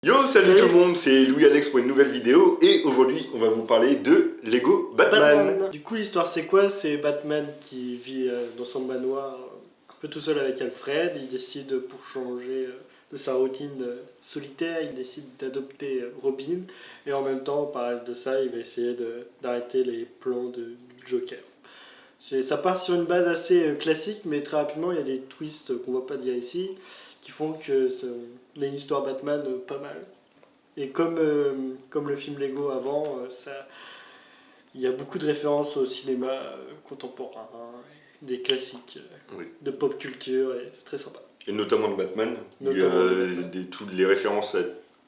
Yo, salut tout le monde, c'est Louis-Alex pour une nouvelle vidéo et aujourd'hui on va vous parler de Lego Batman. Du coup l'histoire c'est quoi? C'est Batman qui vit dans son manoir un peu tout seul avec Alfred. Il décide pour changer de sa routine solitaire, il décide d'adopter Robin et en même temps en parallèle de ça il va essayer d'arrêter les plans du Joker. Ça part sur une base assez classique mais très rapidement il y a des twists qu'on va pas dire ici qui font que on a une histoire Batman pas mal. Et comme le film Lego avant, il y a beaucoup de références au cinéma contemporain, des classiques Oui. de pop culture, et c'est très sympa. Et notamment de Batman, Notamment il y a toutes les références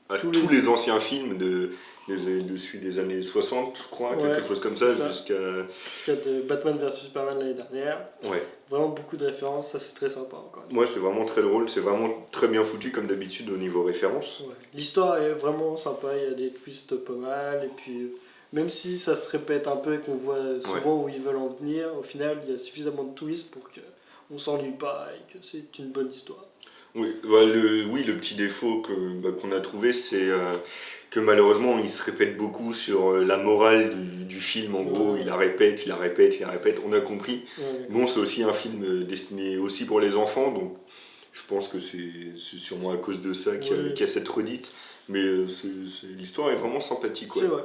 à tous les anciens films dessus des années 60 je crois, Ouais, quelque chose comme ça, jusqu'à de Batman vs Superman l'année dernière. Ouais. Vraiment beaucoup de références, ça c'est très sympa encore. Ouais, c'est vraiment très drôle, c'est vraiment très bien foutu comme d'habitude au niveau référence. Ouais. L'histoire est vraiment sympa, il y a des twists pas mal, et puis même si ça se répète un peu et qu'on voit souvent où ils veulent en venir, au final il y a suffisamment de twists pour qu'on s'ennuie pas et que c'est une bonne histoire. Oui, bah, le petit défaut qu'on a trouvé, c'est que malheureusement il se répète beaucoup sur la morale du film. En gros, il la répète, on a compris. Bon, c'est aussi un film destiné aussi pour les enfants, donc je pense que c'est sûrement à cause de ça qu'il y a cette redite. Mais l'histoire est vraiment sympathique. C'est vrai,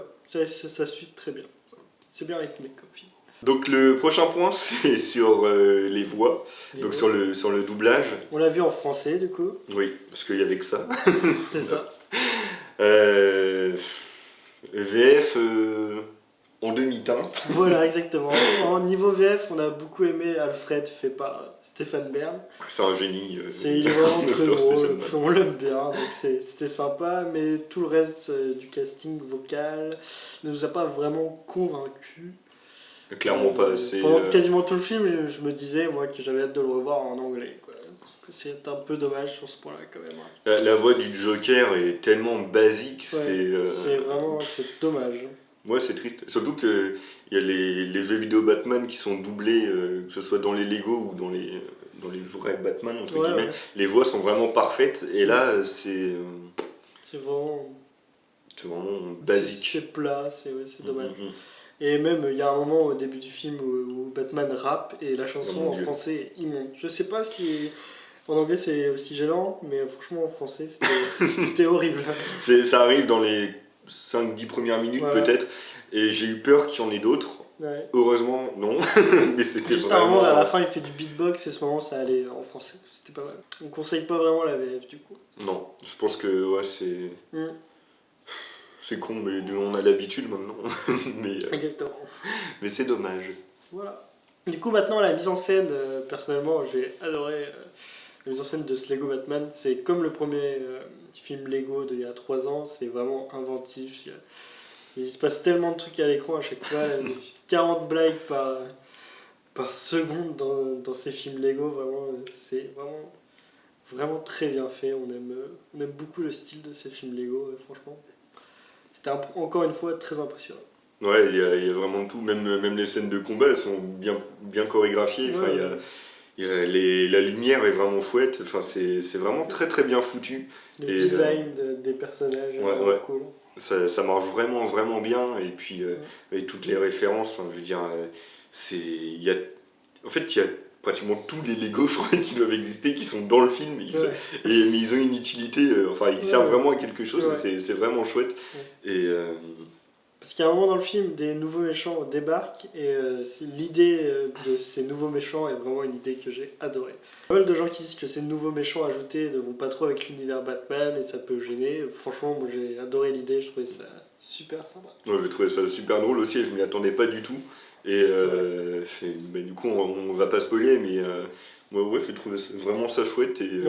ça suit très bien. C'est bien rythmé comme film. Donc le prochain point, c'est sur les voix, sur le doublage. On l'a vu en français du coup. Oui, parce qu'il n'y avait que ça. C'est ça. VF en demi-teinte. Voilà, exactement. En niveau VF, on a beaucoup aimé Alfred fait par Stéphane Bern. C'est un génie. Il est vraiment très drôle, on l'aime bien, donc c'était sympa, mais tout le reste du casting vocal ne nous a pas vraiment convaincus. Clairement pas assez. Pendant quasiment tout le film, je me disais moi que j'avais hâte de le revoir en anglais. C'est un peu dommage sur ce point-là quand même. La voix du Joker est tellement basique, c'est dommage. Ouais, c'est triste. Surtout qu'il y a les jeux vidéo Batman qui sont doublés, que ce soit dans les Lego ou dans les vrais Batman, entre guillemets. Ouais. Les voix sont vraiment parfaites, et là, c'est vraiment basique. C'est plat, c'est dommage. Et même, il y a un moment au début du film où Batman rappe, et la chanson en français est immonde. Je sais pas si... En anglais c'est aussi gênant, mais franchement en français c'était horrible. Ça arrive dans les 5-10 premières minutes peut-être, et j'ai eu peur qu'il y en ait d'autres. Ouais. Heureusement non, mais c'était juste vraiment... un moment à la fin il fait du beatbox et ce moment ça allait en français, c'était pas mal. On conseille pas vraiment la VF du coup. Non, je pense que c'est... C'est con, mais on a l'habitude maintenant. Exactement. Mais c'est dommage. Voilà. Du coup maintenant la mise en scène, personnellement j'ai adoré... La mise en scène de ce Lego Batman, c'est comme le premier film Lego d'il y a 3 ans, c'est vraiment inventif. Il se passe tellement de trucs à l'écran à chaque fois, 40 blagues par seconde dans ces films Lego, vraiment, c'est vraiment très bien fait. On aime beaucoup le style de ces films Lego, franchement. C'était encore une fois très impressionnant. Ouais, il y a vraiment tout, même les scènes de combat elles sont bien chorégraphiées. La lumière est vraiment chouette, enfin, c'est vraiment très bien foutu. Le design des personnages est vraiment cool. Ça marche vraiment bien, et puis et toutes les références, enfin, je veux dire, il y a pratiquement tous les Lego, je crois, qui doivent exister, qui sont dans le film, mais ils ont une utilité, enfin ils servent vraiment à quelque chose, c'est vraiment chouette. Et parce qu'il y a un moment dans le film, des nouveaux méchants débarquent, et l'idée de ces nouveaux méchants est vraiment une idée que j'ai adorée. Pas mal de gens qui disent que ces nouveaux méchants ajoutés ne vont pas trop avec l'univers Batman et ça peut gêner. Franchement, moi j'ai adoré l'idée, je trouvais ça super sympa. Ouais, j'ai trouvé ça super drôle aussi, et je m'y attendais pas du tout. Et du coup, on va pas spoiler, mais moi j'ai trouvé vraiment ça chouette. Et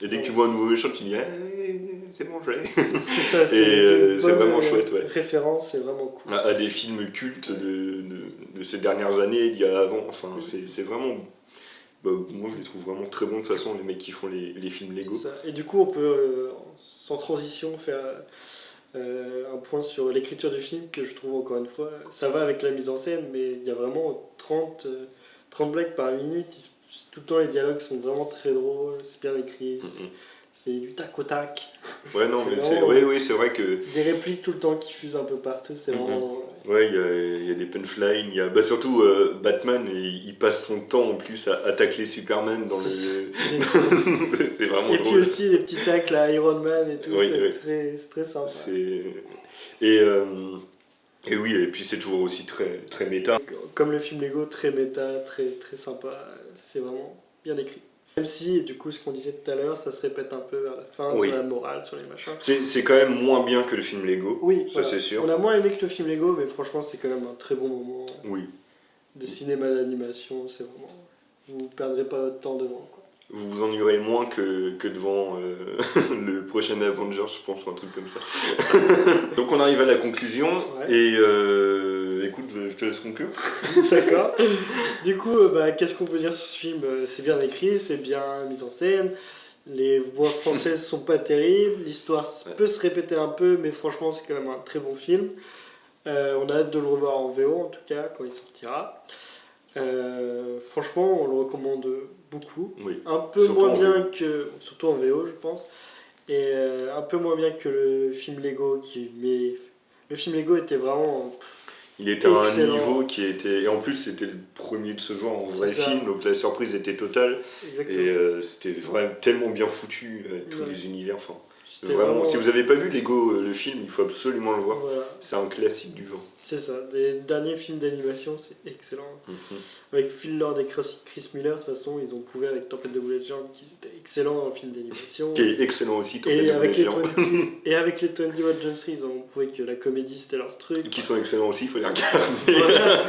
dès que tu vois un nouveau méchant, tu dis c'est bon, j'ai. C'est ça, c'est vraiment chouette, référence, c'est vraiment cool. À des films cultes de ces dernières années, d'il y a avant, enfin, c'est vraiment. Moi je les trouve vraiment très bons de toute façon, les mecs qui font les films Lego. Et du coup, on peut, sans transition, faire un point sur l'écriture du film que je trouve encore une fois. Ça va avec la mise en scène, mais il y a vraiment 30 blagues par minute. Tout le temps, les dialogues sont vraiment très drôles, c'est bien écrit. c'est du tac au tac. Ouais, non, C'est mais vraiment- oui, c'est vrai que. Des répliques tout le temps qui fusent un peu partout, c'est vraiment... Ouais, il y a des punchlines, bah, surtout Batman, il passe son temps en plus à tacler Superman dans le. C'est vraiment Et puis drôle. aussi les petits tacles à Iron Man et tout, Oui, c'est oui. c'est très sympa. Et, euh, et oui, et puis c'est toujours aussi très méta. Comme le film Lego, très méta, très sympa, c'est vraiment bien écrit. Même si, du coup, ce qu'on disait tout à l'heure, ça se répète un peu vers la fin, Oui. sur la morale, sur les machins. C'est quand même moins bien que le film Lego, Oui, ça voilà. c'est sûr. On a moins aimé que le film Lego, mais franchement, c'est quand même un très bon moment Oui. de cinéma d'animation. C'est vraiment. Vous perdrez pas votre temps devant, quoi. Vous vous ennuierez moins que devant le prochain Avengers, je pense, ou un truc comme ça. Donc on arrive à la conclusion, Ouais. et écoute, je te laisse conclure. D'accord. Du coup, qu'est-ce qu'on peut dire sur ce film? C'est bien écrit, c'est bien mis en scène. Les voix françaises sont pas terribles. L'histoire peut se répéter un peu, mais franchement, c'est quand même un très bon film. On a hâte de le revoir en VO, en tout cas, quand il sortira. Franchement, on le recommande beaucoup. Oui. Un peu Surtout moins en bien que. Surtout en VO, je pense. Et un peu moins bien que le film Lego. Mais le film Lego était vraiment. Il était à un Excellent. niveau qui était... Et en plus, c'était le premier de ce genre en vrai C'est ça. film, donc la surprise était totale. Exactement. Et c'était vraiment tellement bien foutu, tous Ouais. les univers. Enfin, C'était vraiment, si vous n'avez pas vu Lego, le film, il faut absolument le voir. Voilà, C'est un classique du genre. c'est ça. Des derniers films d'animation, c'est excellent. Mhm. Avec Phil Lord et Chris Miller, de toute façon, ils ont prouvé avec Tempête de boulettes de géants qu'ils étaient excellents dans le film d'animation. Qui est excellent aussi, Tempête Et de avec, boulettes les géantes. 20, et avec les 21 Jump Street, ils ont prouvé que la comédie c'était leur truc. Qui sont excellents aussi, il faut les regarder. Voilà.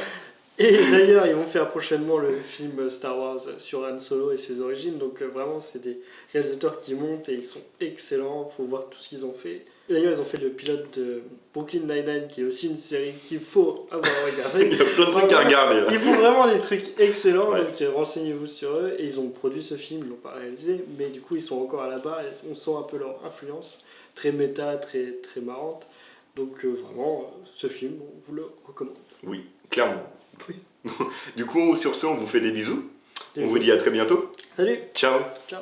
Et d'ailleurs, ils vont faire prochainement le film Star Wars sur Han Solo et ses origines. Donc vraiment, c'est des réalisateurs qui montent et ils sont excellents. Il faut voir tout ce qu'ils ont fait. Et d'ailleurs, ils ont fait le pilote de Brooklyn Nine-Nine, qui est aussi une série qu'il faut avoir regardé. Il y a plein de trucs à regarder là. Ils font vraiment des trucs excellents, Ouais. donc renseignez-vous sur eux. Et ils ont produit ce film, ils l'ont pas réalisé, mais du coup, ils sont encore à la barre et on sent un peu leur influence. Très méta, très marrante. Donc vraiment, ce film, on vous le recommande. Oui, clairement. Oui. Du coup, sur ce, on vous fait des bisous. On Des vous dit à très bientôt. Salut, Ciao. ciao.